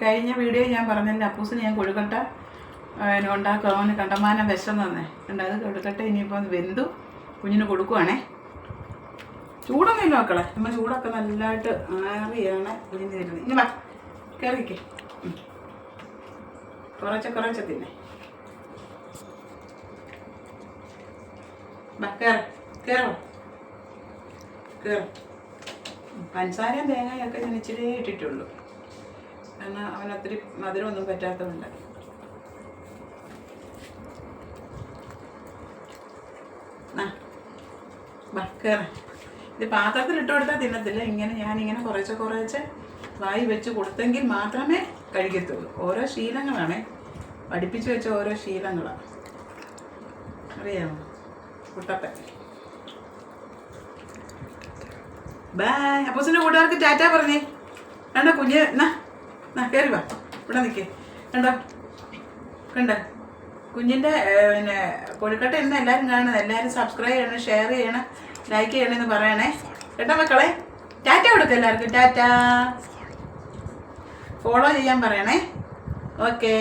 കഴിഞ്ഞ വീഡിയോ ഞാൻ പറഞ്ഞില്ല, അപ്പൂസിന് ഞാൻ കൊഴുക്കട്ട ഉണ്ടാക്കും. അവന് കണ്ടമാനം വിഷം തന്നെ ഉണ്ട്. അത് കൊഴുക്കട്ട ഇനിയിപ്പോൾ വെന്തു കുഞ്ഞിന് കൊടുക്കുവാണേ. ചൂടൊന്നുമില്ല മക്കളെ, നമ്മൾ ചൂടൊക്കെ നല്ലതായിട്ട് ആറിയാണ് കുഞ്ഞിന് തരുന്നത്. ഇനി വാ കയറിക്കേ, കുറച്ച് തിന്നെ. വാ കയറോ. പഞ്ചസാരയും തേങ്ങയൊക്കെ ഞാൻ ഇച്ചിരി ഇട്ടിട്ടുള്ളൂ, കാരണം അവനൊത്തിരി മധുരമൊന്നും പറ്റാത്തതുകൊണ്ട്. ഇത് പാത്രത്തിൽ ഇട്ട് കൊടുത്താൽ തിന്നത്തില്ല. ഞാനിങ്ങനെ കുറേശ്ശെ വായി വെച്ച് കൊടുത്തെങ്കിൽ മാത്രമേ കഴിക്കത്തുള്ളൂ. ഓരോ ശീലങ്ങളാണേ, പഠിപ്പിച്ച് വെച്ച ഓരോ ശീലങ്ങളാണ്, അറിയാമോ കുട്ടപ്പൻ. ബായ്. അപ്പൂസിൻ്റെ കൂട്ടുകാർക്ക് ടാറ്റ പറഞ്ഞേ. കണ്ടോ കുഞ്ഞ്, എന്നാ കയറി വാ, ഇവിടെ നിൽക്കേ. കണ്ടോ കുഞ്ഞിൻ്റെ കൊഴുക്കട്ട ഇന്ന് എല്ലാവരും കാണുന്നത്. എല്ലാവരും സബ്സ്ക്രൈബ് ചെയ്യണം, ഷെയർ ചെയ്യണം, ലൈക്ക് ചെയ്യണമെന്ന് പറയണേ കേട്ടോ മക്കളെ. ടാറ്റ കൊടുക്കുക എല്ലാവർക്കും. ടാറ്റ. ഫോളോ ചെയ്യാൻ പറയണേ. ഓക്കേ.